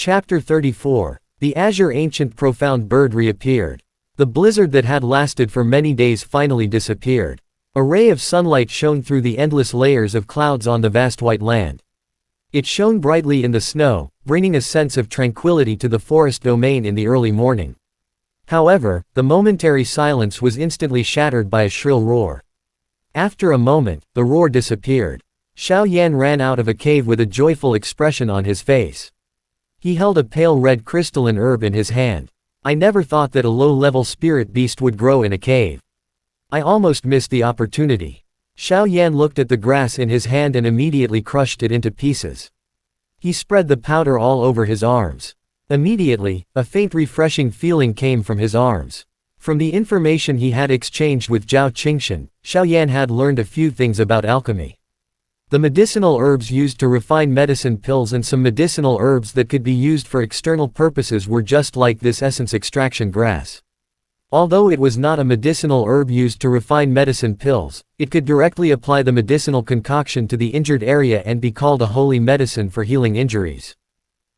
Chapter 34. The azure ancient profound bird reappeared. The blizzard that had lasted for many days finally disappeared. A ray of sunlight shone through the endless layers of clouds on the vast white land. It shone brightly in the snow, bringing a sense of tranquility to the forest domain in the early morning. However, the momentary silence was instantly shattered by a shrill roar. After a moment, the roar disappeared. Xiao Yan ran out of a cave with a joyful expression on his face. He held a pale red crystalline herb in his hand. I never thought that a low-level spirit beast would grow in a cave. I almost missed the opportunity. Xiao Yan looked at the grass in his hand and immediately crushed it into pieces. He spread the powder all over his arms. Immediately, a faint refreshing feeling came from his arms. From the information he had exchanged with Zhao Qingshan, Xiao Yan had learned a few things about alchemy. The medicinal herbs used to refine medicine pills and some medicinal herbs that could be used for external purposes were just like this essence extraction grass. Although it was not a medicinal herb used to refine medicine pills, it could directly apply the medicinal concoction to the injured area and be called a holy medicine for healing injuries.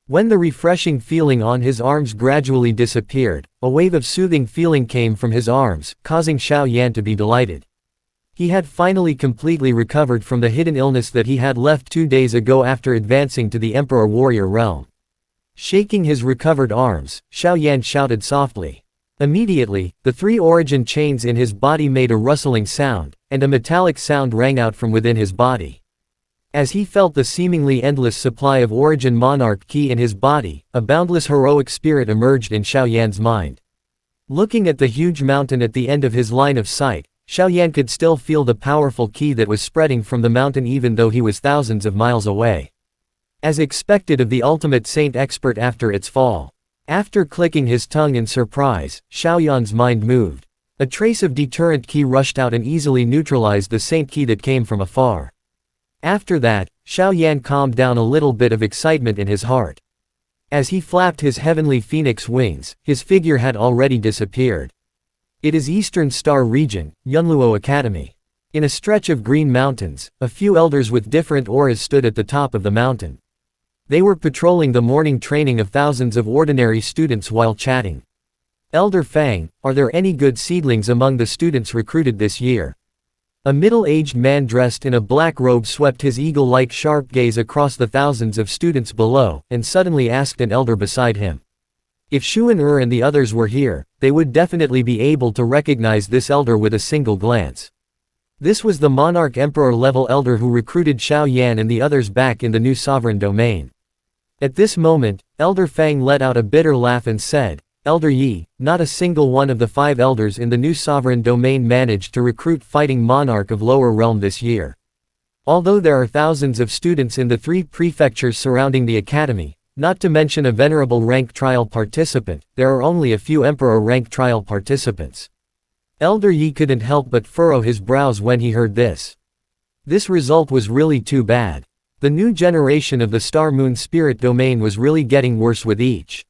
When the refreshing feeling on his arms gradually disappeared, a wave of soothing feeling came from his arms, causing Xiao Yan to be delighted. He had finally completely recovered from the hidden illness that he had left 2 days ago after advancing to the Emperor Warrior realm. Shaking his recovered arms, Xiao Yan shouted softly. Immediately, the 3 origin chains in his body made a rustling sound, and a metallic sound rang out from within his body. As he felt the seemingly endless supply of origin monarch ki in his body, a boundless heroic spirit emerged in Xiao Yan's mind. Looking at the huge mountain at the end of his line of sight, Xiao Yan could still feel the powerful ki that was spreading from the mountain even though he was thousands of miles away. As expected of the ultimate saint expert after its fall. After clicking his tongue in surprise, Xiao Yan's mind moved. A trace of deterrent ki rushed out and easily neutralized the saint ki that came from afar. After that, Xiao Yan calmed down a little bit of excitement in his heart. As he flapped his heavenly phoenix wings, his figure had already disappeared. It is Eastern Star Region, Yunluo Academy. In a stretch of green mountains, a few elders with different auras stood at the top of the mountain. They were patrolling the morning training of thousands of ordinary students while chatting. Elder Fang, are there any good seedlings among the students recruited this year? A middle-aged man dressed in a black robe swept his eagle-like sharp gaze across the thousands of students below, and suddenly asked an elder beside him. If Xuan and the others were here, they would definitely be able to recognize this elder with a single glance. This was the monarch emperor-level elder who recruited Xiao Yan and the others back in the new sovereign domain. At this moment, Elder Fang let out a bitter laugh and said, Elder Yi, not a single one of the 5 elders in the new sovereign domain managed to recruit fighting monarch of lower realm this year. Although there are thousands of students in the 3 prefectures surrounding the academy, not to mention a venerable rank trial participant, there are only a few emperor rank trial participants. Elder Yi couldn't help but furrow his brows when he heard this. This result was really too bad. The new generation of the Star Moon Spirit domain was really getting worse with each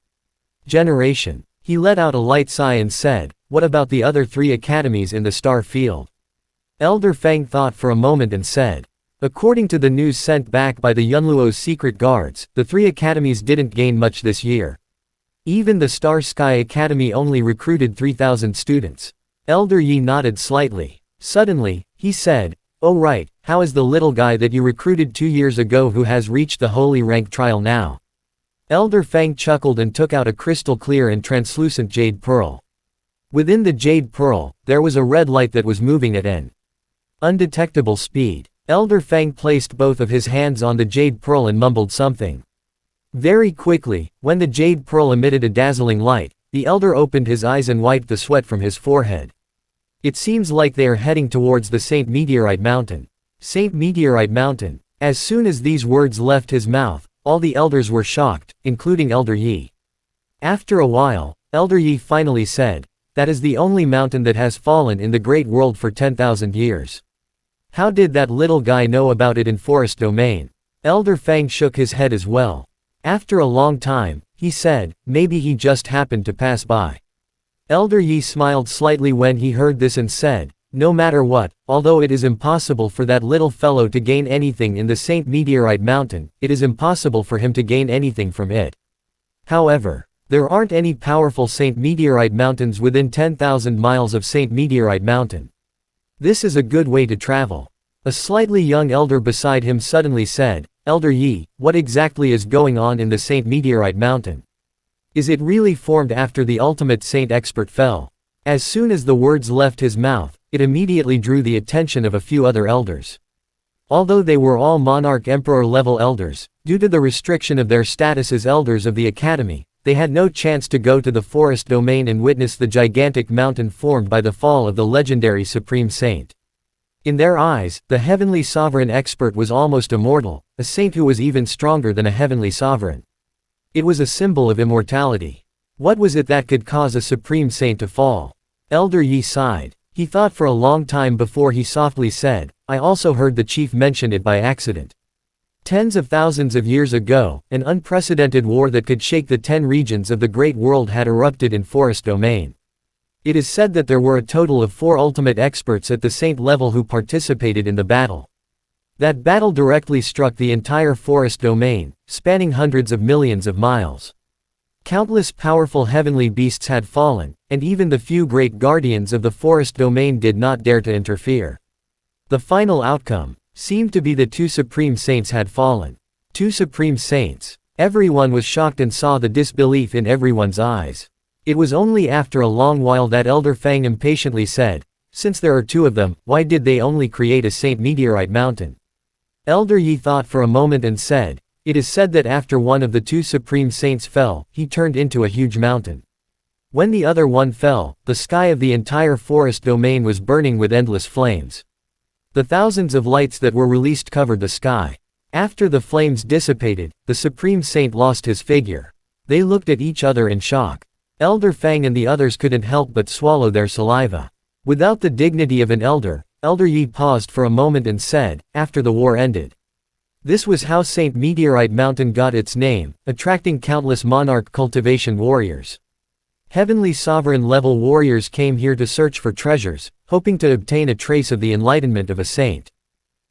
generation. He let out a light sigh and said, what about the other 3 academies in the star field? Elder Fang thought for a moment and said, according to the news sent back by the Yunluo's secret guards, the 3 academies didn't gain much this year. Even the Star Sky Academy only recruited 3,000 students. Elder Yi nodded slightly. Suddenly, he said, oh right, how is the little guy that you recruited 2 years ago who has reached the holy rank trial now? Elder Fang chuckled and took out a crystal clear and translucent jade pearl. Within the jade pearl, there was a red light that was moving at an undetectable speed. Elder Fang placed both of his hands on the jade pearl and mumbled something. Very quickly, when the jade pearl emitted a dazzling light, the elder opened his eyes and wiped the sweat from his forehead. It seems like they are heading towards the Saint Meteorite Mountain. Saint Meteorite Mountain. As soon as these words left his mouth, all the elders were shocked, including Elder Yi. After a while, Elder Yi finally said, that is the only mountain that has fallen in the great world for 10,000 years. How did that little guy know about it in Forest Domain? Elder Fang shook his head as well. After a long time, he said, maybe he just happened to pass by. Elder Yi smiled slightly when he heard this and said, no matter what, although it is impossible for that little fellow to gain anything in the Saint Meteorite Mountain, it is impossible for him to gain anything from it. However, there aren't any powerful St. Meteorite Mountains within 10,000 miles of St. Meteorite Mountain. This is a good way to travel. A slightly young elder beside him suddenly said, Elder Yi, what exactly is going on in the St. Meteorite Mountain? Is it really formed after the ultimate saint expert fell? As soon as the words left his mouth, it immediately drew the attention of a few other elders. Although they were all monarch emperor level elders, due to the restriction of their status as elders of the academy, they had no chance to go to the forest domain and witness the gigantic mountain formed by the fall of the legendary supreme saint. In their eyes, the heavenly sovereign expert was almost immortal, a saint who was even stronger than a heavenly sovereign. It was a symbol of immortality. What was it that could cause a supreme saint to fall? Elder Yi sighed. He thought for a long time before he softly said, I also heard the chief mention it by accident. Tens of thousands of years ago, an unprecedented war that could shake the 10 regions of the great world had erupted in forest domain. It is said that there were a total of 4 ultimate experts at the saint level who participated in the battle. That battle directly struck the entire forest domain, spanning hundreds of millions of miles. Countless powerful heavenly beasts had fallen, and even the few great guardians of the forest domain did not dare to interfere. The final outcome seemed to be the 2 supreme saints had fallen. 2 supreme saints. Everyone was shocked and saw the disbelief in everyone's eyes. It was only after a long while that Elder Fang impatiently said, since there are 2 of them, why did they only create a Saint Meteorite Mountain? Elder Yi thought for a moment and said, it is said that after one of the 2 supreme saints fell, he turned into a huge mountain. When the other one fell, the sky of the entire forest domain was burning with endless flames. The thousands of lights that were released covered the sky. After the flames dissipated, the supreme saint lost his figure. They looked at each other in shock. Elder Fang and the others couldn't help but swallow their saliva. Without the dignity of an elder, Elder Yi paused for a moment and said, after the war ended. This was how St. Meteorite Mountain got its name, attracting countless monarch cultivation warriors. Heavenly sovereign level warriors came here to search for treasures, hoping to obtain a trace of the enlightenment of a saint.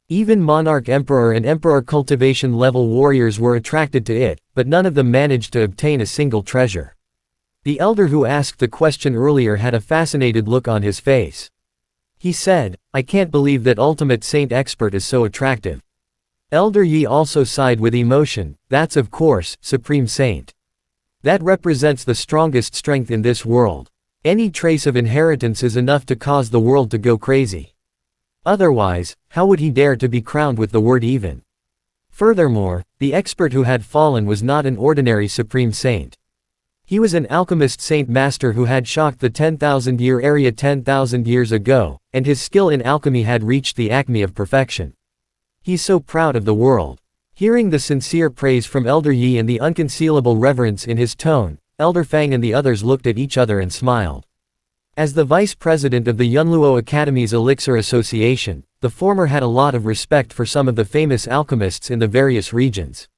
Even monarch emperor and emperor cultivation level warriors were attracted to it, but none of them managed to obtain a single treasure. The elder who asked the question earlier had a fascinated look on his face. He said, I can't believe that ultimate saint expert is so attractive. Elder Yi also sighed with emotion, that's of course, supreme saint. That represents the strongest strength in this world. Any trace of inheritance is enough to cause the world to go crazy. Otherwise, how would he dare to be crowned with the word even? Furthermore, the expert who had fallen was not an ordinary supreme saint. He was an alchemist saint master who had shocked the 10,000-year area 10,000 years ago, and his skill in alchemy had reached the acme of perfection. He's so proud of the world. Hearing the sincere praise from Elder Yi and the unconcealable reverence in his tone, Elder Fang and the others looked at each other and smiled. As the vice president of the Yunluo Academy's Elixir Association, the former had a lot of respect for some of the famous alchemists in the various regions.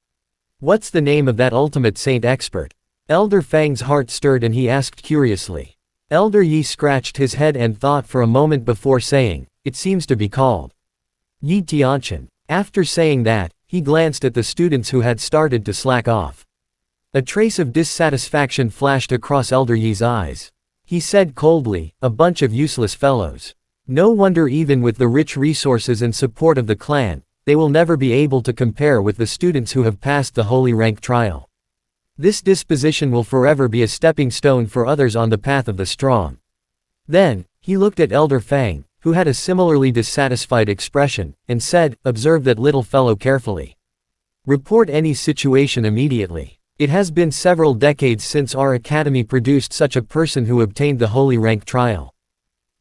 What's the name of that ultimate saint expert? Elder Fang's heart stirred and he asked curiously. Elder Yi scratched his head and thought for a moment before saying, it seems to be called Yi Tianchen. After saying that, he glanced at the students who had started to slack off. A trace of dissatisfaction flashed across Elder Yi's eyes. He said coldly, a bunch of useless fellows. No wonder even with the rich resources and support of the clan, they will never be able to compare with the students who have passed the holy rank trial. This disposition will forever be a stepping stone for others on the path of the strong. Then, he looked at Elder Fang, who had a similarly dissatisfied expression, and said, observe that little fellow carefully. Report any situation immediately. It has been several decades since our academy produced such a person who obtained the holy rank trial.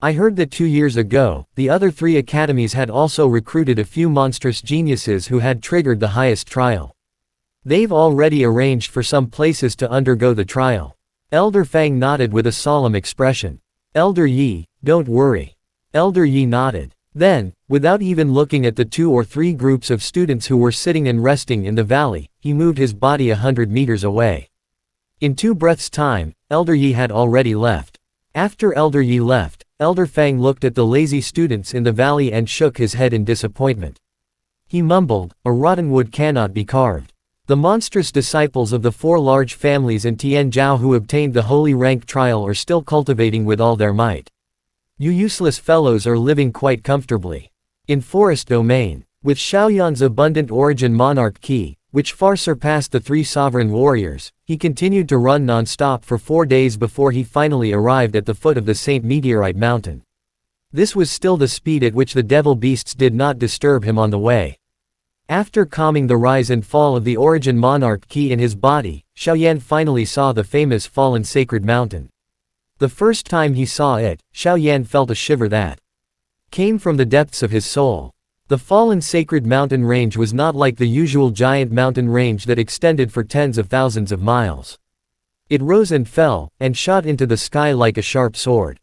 I heard that 2 years ago, the other 3 academies had also recruited a few monstrous geniuses who had triggered the highest trial. They've already arranged for some places to undergo the trial. Elder Fang nodded with a solemn expression. Elder Yi, don't worry. Elder Yi nodded. Then, without even looking at the 2 or 3 groups of students who were sitting and resting in the valley, he moved his body 100 meters away. In 2 breaths' time, Elder Yi had already left. After Elder Yi left, Elder Fang looked at the lazy students in the valley and shook his head in disappointment. He mumbled, a rotten wood cannot be carved. The monstrous disciples of the four large families in Tianzhou who obtained the holy rank trial are still cultivating with all their might. You useless fellows are living quite comfortably in forest domain. With Xiaoyan's abundant origin monarch qi, which far surpassed the 3 sovereign warriors, he continued to run non-stop for 4 days before he finally arrived at the foot of the Saint Meteorite Mountain. This was still the speed at which the devil beasts did not disturb him on the way. After calming the rise and fall of the origin monarch qi in his body, Xiaoyan finally saw the famous fallen sacred mountain. The first time he saw it, Xiaoyan felt a shiver that came from the depths of his soul. The fallen sacred mountain range was not like the usual giant mountain range that extended for tens of thousands of miles. It rose and fell, and shot into the sky like a sharp sword.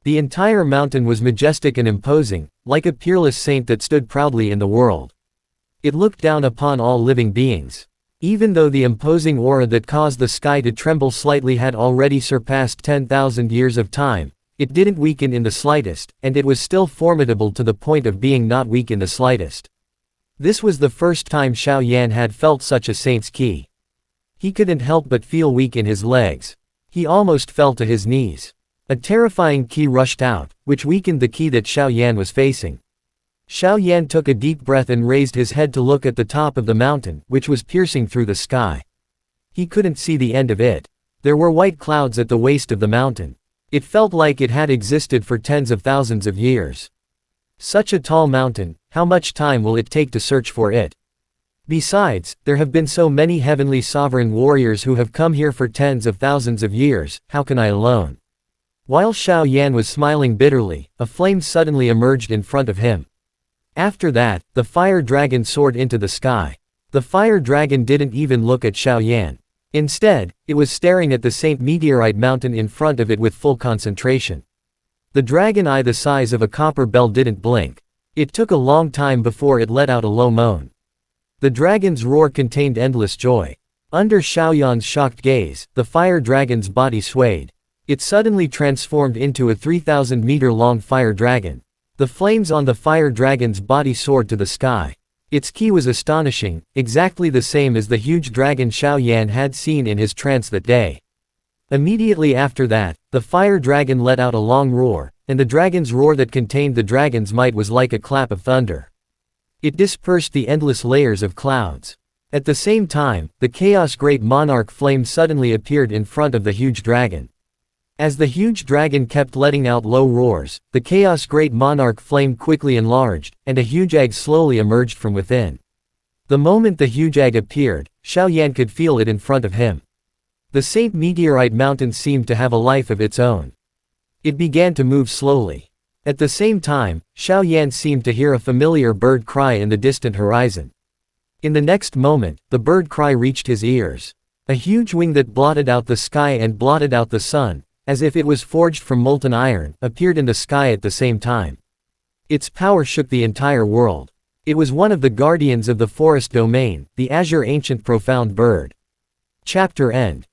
The entire mountain was majestic and imposing, like a peerless saint that stood proudly in the world. It looked down upon all living beings. Even though the imposing aura that caused the sky to tremble slightly had already surpassed 10,000 years of time, it didn't weaken in the slightest, and it was still formidable to the point of being not weak in the slightest. This was the first time Xiaoyan had felt such a saint's qi. He couldn't help but feel weak in his legs. He almost fell to his knees. A terrifying qi rushed out, which weakened the qi that Xiaoyan was facing. Xiaoyan took a deep breath and raised his head to look at the top of the mountain, which was piercing through the sky. He couldn't see the end of it. There were white clouds at the waist of the mountain. It felt like it had existed for tens of thousands of years. Such a tall mountain, how much time will it take to search for it? Besides, there have been so many heavenly sovereign warriors who have come here for tens of thousands of years, how can I alone? While Xiaoyan was smiling bitterly, a flame suddenly emerged in front of him. After that, the fire dragon soared into the sky. The fire dragon didn't even look at Xiaoyan. Instead, it was staring at the Saint Meteorite Mountain in front of it with full concentration. The dragon eye the size of a copper bell didn't blink. It took a long time before it let out a low moan. The dragon's roar contained endless joy. Under Xiaoyan's shocked gaze, the fire dragon's body swayed. It suddenly transformed into a 3,000-meter-long fire dragon. The flames on the fire dragon's body soared to the sky. Its qi was astonishing, exactly the same as the huge dragon Xiaoyan had seen in his trance that day. Immediately after that, the fire dragon let out a long roar, and the dragon's roar that contained the dragon's might was like a clap of thunder. It dispersed the endless layers of clouds. At the same time, the chaos great monarch flame suddenly appeared in front of the huge dragon. As the huge dragon kept letting out low roars, the chaos great monarch flame quickly enlarged, and a huge egg slowly emerged from within. The moment the huge egg appeared, Xiaoyan could feel it in front of him. The Saint Meteorite Mountain seemed to have a life of its own. It began to move slowly. At the same time, Xiaoyan seemed to hear a familiar bird cry in the distant horizon. In the next moment, the bird cry reached his ears. A huge wing that blotted out the sky and blotted out the sun, as if it was forged from molten iron, appeared in the sky at the same time. Its power shook the entire world. It was one of the guardians of the forest domain, the azure ancient profound bird. Chapter end.